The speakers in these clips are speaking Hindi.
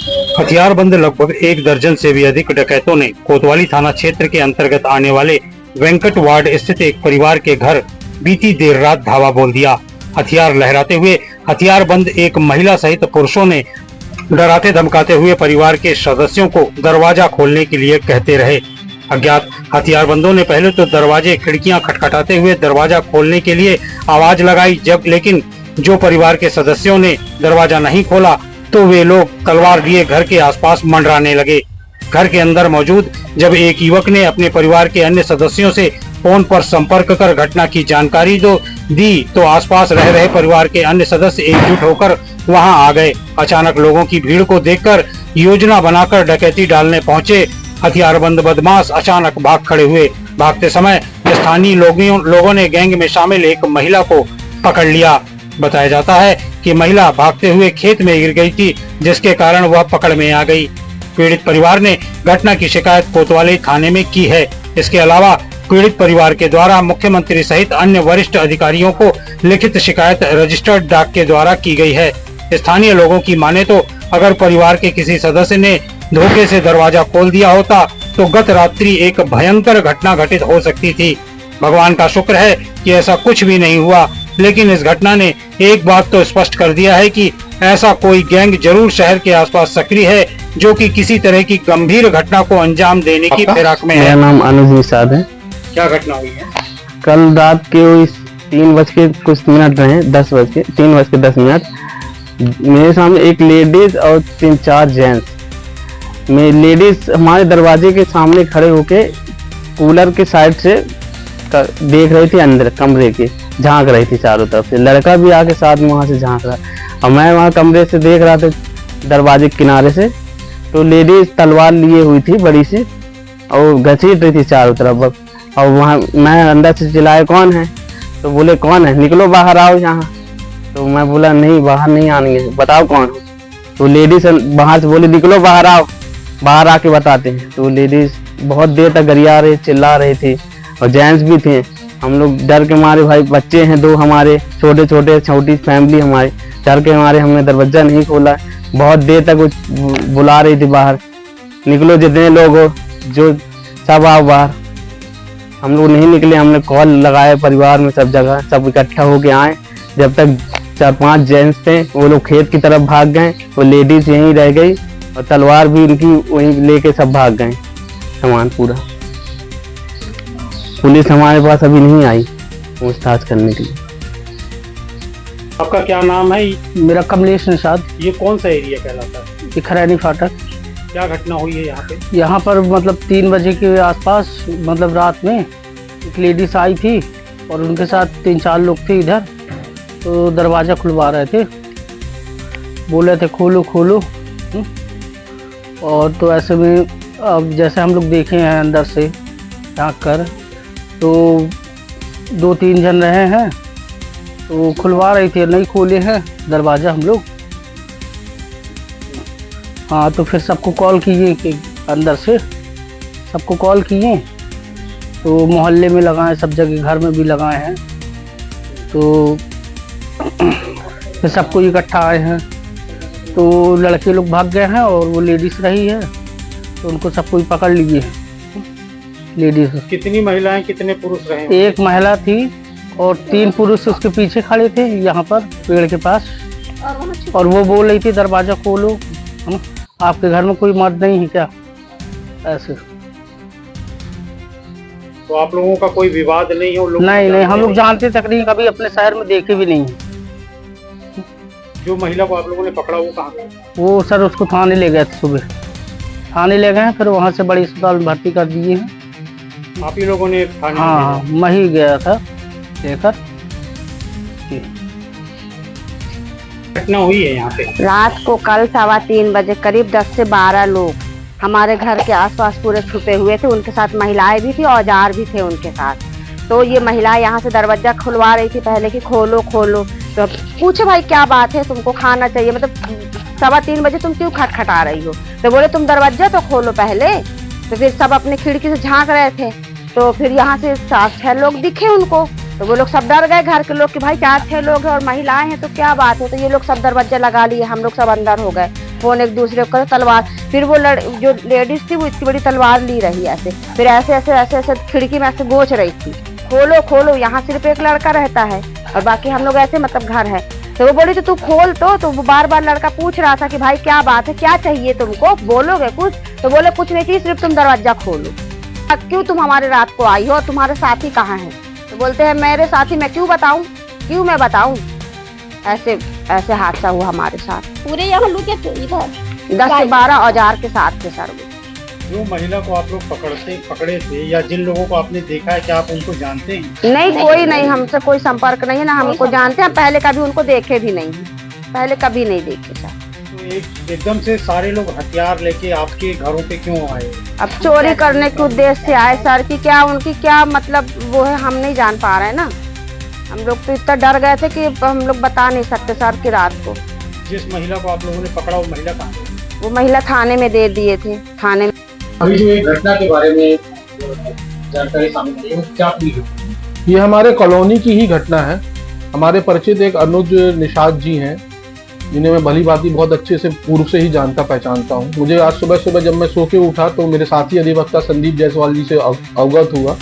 हथियारबंद लगभग 1 दर्जन से भी अधिक डकैतों ने कोतवाली थाना क्षेत्र के अंतर्गत आने वाले वेंकट वार्ड स्थित एक परिवार के घर बीती देर रात धावा बोल दिया। हथियार लहराते हुए हथियारबंद एक महिला सहित पुरुषों ने डराते धमकाते हुए परिवार के सदस्यों को दरवाजा खोलने के लिए कहते रहे। अज्ञात हथियारबंदों ने पहले तो दरवाजे खिड़कियां खटखटाते हुए दरवाजा खोलने के लिए आवाज लगाई, जब लेकिन जो परिवार के सदस्यों ने दरवाजा नहीं खोला तो वे लोग तलवार लिए घर के आसपास मंडराने लगे। घर के अंदर मौजूद जब एक युवक ने अपने परिवार के अन्य सदस्यों से फोन पर संपर्क कर घटना की जानकारी दी तो आसपास रह रहे परिवार के अन्य सदस्य एकजुट होकर वहां आ गए। अचानक लोगों की भीड़ को देखकर योजना बनाकर डकैती डालने पहुंचे हथियारबंद बदमाश अचानक भाग खड़े हुए। भागते समय स्थानीय लोगों ने गैंग में शामिल एक महिला को पकड़ लिया। बताया जाता है कि महिला भागते हुए खेत में गिर गई थी, जिसके कारण वह पकड़ में आ गई। पीड़ित परिवार ने घटना की शिकायत कोतवाली थाने में की है। इसके अलावा पीड़ित परिवार के द्वारा मुख्यमंत्री सहित अन्य वरिष्ठ अधिकारियों को लिखित शिकायत रजिस्टर्ड डाक के द्वारा की गई है। स्थानीय लोगों की माने तो अगर परिवार के किसी सदस्य ने धोखे से दरवाजा खोल दिया होता तो गत रात्रि एक भयंकर घटना घटित हो सकती थी। भगवान का शुक्र है कि ऐसा कुछ भी नहीं हुआ, लेकिन इस घटना ने एक बात तो स्पष्ट कर दिया है कि ऐसा कोई गैंग जरूर शहर के आसपास सक्रिय है जो कि किसी तरह की गंभीर घटना को अंजाम देने की फिराक में है। मेरा नाम अनुज निषाद है। क्या घटना हुई है? कल रात के 3:00 रहे, 3:10 मेरे सामने एक लेडीज और 3-4 जेंट्स। मैं लेडीज हमारे दरवाजे के सामने खड़े होके कूलर के साइड से देख रही थी, अंदर कमरे के झांक रही थी चारों तरफ से। लड़का भी आके साथ में वहां से झांक रहा और मैं वहां कमरे से देख रहा था दरवाजे के किनारे से। तो लेडीज तलवार लिए हुई थी बड़ी सी और घसीट रही थी चारों तरफ। और वहाँ मैं अंदर से चिल्लाया कौन है, तो बोले कौन है, निकलो बाहर आओ यहाँ। तो मैं बोला नहीं, बाहर नहीं आएंगे, बताओ कौन है। तो लेडीज बाहर से बोली निकलो बाहर आओ, बाहर आके बताते हैं। तो लेडीज बहुत देर तक गरिया रही, चिल्ला रही थी और जेंट्स भी थे। हम लोग डर के मारे, भाई बच्चे हैं 2 हमारे, छोटी फैमिली हमारी, डर के मारे हमने दरवाजा नहीं खोला। बहुत देर तक वो बुला रही थी बाहर, निकलो जितने लोग हो, जो सब आओ बाहर। हम लोग नहीं निकले, हमने कॉल लगाया परिवार में, सब जगह सब इकट्ठा होके आए। जब तक 4-5 जेंट्स थे वो लोग खेत की तरफ भाग गए, वो लेडीज यहीं रह गई और तलवार भी उनकी वहीं लेके सब भाग गए, सामान पूरा। पुलिस हमारे पास अभी नहीं आई पूछताछ करने के लिए। आपका क्या नाम है? मेरा कमलेश निषाद। ये कौन सा एरिया कहलाता है? ये खरैनी फाटक। क्या घटना हुई है यहाँ पे? यहाँ पर मतलब 3 बजे के आसपास, मतलब रात में एक लेडीज आई थी और उनके साथ 3-4 लोग थे इधर। तो दरवाज़ा खुलवा रहे थे, बोल रहे थे खोलो खोलो। और तो ऐसे में अब जैसे हम लोग देखे हैं अंदर से झाँक कर, तो 2-3 जन रहे हैं, तो खुलवा रही थी, नहीं खोले हैं दरवाज़ा हम लोग। हाँ, तो फिर सबको कॉल किए कि अंदर से सबको कॉल किए, तो मोहल्ले में लगाए, सब जगह घर में भी लगाए हैं। तो फिर सबको इकट्ठा आए हैं, तो लड़के लोग भाग गए हैं और वो लेडीज रही है, तो उनको सबको पकड़ लिए हैं। लेडीज कितनी महिलाएं कितने पुरुष रहे? एक महिला थी और 3 पुरुष उसके पीछे खड़े थे यहाँ पर पेड़ के पास, और वो बोल रही थी दरवाजा खोलो, आपके घर में कोई मर्द नहीं है क्या, ऐसे। तो आप लोगों का कोई विवाद नहीं है? नहीं, हम लोग जानते तक नहीं, कभी अपने शहर में देखे भी नहीं। जो महिला को आप लोगों ने पकड़ा वो कहाँ गया? वो सर उसको थाने ले गए थे, सुबह थाने ले गए, फिर वहाँ से बड़ी अस्पताल में भर्ती कर दिए हैं। आप ही लोगों ने थाने? हाँ, मैं ही गया था लेकर। घटना हुई है यहाँ पे रात को कल 3:15 बजे करीब 10 से 12 लोग हमारे घर के आसपास पूरे छुपे हुए थे। उनके साथ महिलाएं भी थी, औजार भी थे उनके साथ। तो ये महिला यहाँ से दरवाजा खुलवा रही थी पहले कि खोलो खोलो। तो पूछे भाई क्या बात है, तुमको खाना चाहिए, मतलब 3:15 बजे तुम क्यों खटखटा रही हो? तो बोले तुम दरवाजा तो खोलो पहले। तो फिर सब अपने खिड़की से झांक रहे थे, तो फिर यहाँ से 7-6 लोग दिखे उनको, तो वो लोग सब डर गए घर के लोग कि भाई 4-6 लोग हैं और महिलाएं हैं तो क्या बात है। तो ये लोग सब दरवाजा लगा लिए, हम लोग सब अंदर हो गए। फोन एक दूसरे को तलवार, फिर वो जो लेडीज थी वो इतनी बड़ी तलवार ली रही ऐसे, फिर ऐसे ऐसे ऐसे ऐसे खिड़की में ऐसे गोच रही थी, खोलो खोलो, यहाँ सिर्फ एक लड़का रहता है और बाकी हम लोग ऐसे मतलब घर है। तो वो बोली तो तू खोल, तो वो बार बार लड़का पूछ रहा था कि भाई क्या बात है, क्या चाहिए तुमको, बोलोगे कुछ? तो बोले कुछ नहीं चाहिए, सिर्फ तुम दरवाजा खोलो। क्यों तुम हमारे रात को आई हो और तुम्हारे साथी कहाँ हैं? तो बोलते हैं मेरे साथी मैं क्यों बताऊं, क्यों मैं बताऊं। ऐसे ऐसे हादसा हुआ हमारे साथ। पूरे यहाँ लूटे थे इधर 10 से 12 औजार के साथ थे सर। जो महिला को आप लोग पकड़े थे या जिन लोगों को आपने देखा है, क्या आप उनको जानते हैं? नहीं, कोई नहीं, हमसे कोई संपर्क नहीं है, ना हमको जानते हैं, पहले कभी उनको देखे भी नहीं, पहले कभी नहीं देखे सर। तो एकदम से सारे लोग हथियार लेके आपके घरों पे क्यों आए? अब चोरी करने के उद्देश्य से आए सर, कि क्या उनकी क्या मतलब वो है, हम नहीं जान पा रहे हैं ना। हम लोग तो इतना डर गए थे कि हम लोग बता नहीं सकते सर की रात को। जिस महिला को आप लोगों ने पकड़ा, वो महिला कहाँ है? वो महिला थाने में दे दिए थे, थाने में। अभी जो एक घटना के बारे में जानकारी सामने आई है, क्या पूरी घटना? ये हमारे कॉलोनी की ही घटना है। हमारे परिचित एक अनुज निषाद जी हैं, जिन्हें मैं भली भांति बहुत अच्छे से पूर्व से ही जानता पहचानता हूँ। मुझे आज सुबह सुबह जब मैं सो के उठा तो मेरे साथी अधिवक्ता संदीप जायसवाल जी से अवगत हुआ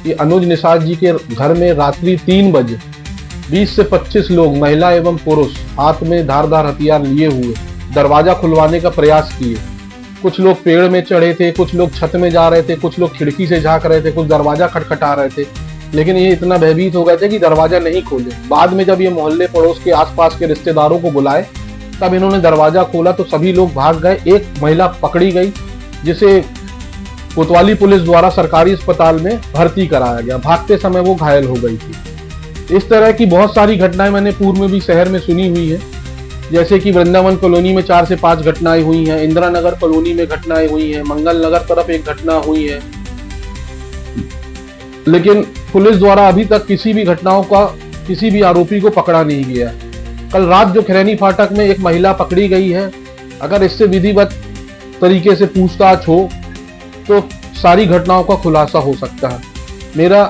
कि अनुज निषाद जी के घर में रात्रि 3 बजे 20 से 25 लोग, महिला एवं पुरुष, हाथ में धारदार हथियार लिए हुए दरवाजा खुलवाने का प्रयास किए। कुछ लोग पेड़ में चढ़े थे, कुछ लोग छत में जा रहे थे, कुछ लोग खिड़की से झांक रहे थे, कुछ दरवाजा खटखटा रहे थे, लेकिन ये इतना भयभीत हो गए थे कि दरवाजा नहीं खोले। बाद में जब ये मोहल्ले पड़ोस के आसपास के रिश्तेदारों को बुलाए तब इन्होंने दरवाजा खोला तो सभी लोग भाग गए। एक महिला पकड़ी गई जिसे कोतवाली पुलिस द्वारा सरकारी अस्पताल में भर्ती कराया गया। भागते समय वो घायल हो गई थी। इस तरह की बहुत सारी घटनाएं मैंने पूर्व में भी शहर में सुनी हुई है, जैसे कि वृंदावन कॉलोनी में 4 से 5 घटनाएं हुई हैं, इंदिरा नगर कॉलोनी में घटनाएं हुई हैं, मंगल नगर तरफ एक घटना हुई है, लेकिन पुलिस द्वारा अभी तक किसी भी घटनाओं का, किसी भी आरोपी को पकड़ा नहीं गया। कल रात जो खैरानी फाटक में एक महिला पकड़ी गई है, अगर इससे विधिवत तरीके से पूछताछ हो तो सारी घटनाओं का खुलासा हो सकता है। मेरा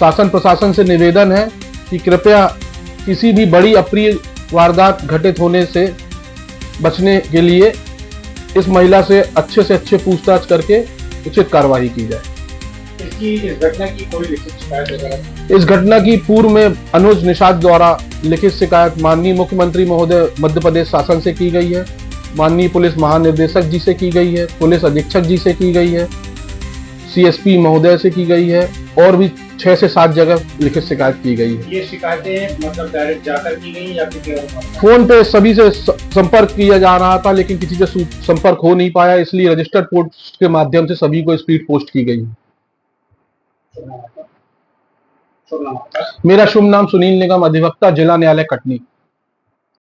शासन प्रशासन से निवेदन है कि कृपया किसी भी बड़ी अप्रिय वारदात घटित होने से बचने के लिए इस महिला से अच्छे पूछताछ करके उचित कार्रवाई की जाए। इस घटना की कोई लिखित शिकायत वगैरह? इस घटना की पूर्व में अनुज निषाद द्वारा लिखित शिकायत माननीय मुख्यमंत्री महोदय मध्य प्रदेश शासन से की गई है, माननीय पुलिस महानिदेशक जी से की गई है, पुलिस अधीक्षक जी से की गई है, सीएसपी महोदय से की गई है, और भी 6 से 7 जगह लिखित शिकायत की गई है। ये शिकायतें मतलब डायरेक्ट जाकर की गई या फिर फोन पे सभी से संपर्क किया जा रहा था, लेकिन किसी से संपर्क हो नहीं पाया, इसलिए रजिस्टर्ड पोस्ट के माध्यम से सभी को स्पीड पोस्ट की गई। मेरा शुभ नाम सुनील निगम, अधिवक्ता, जिला न्यायालय कटनी।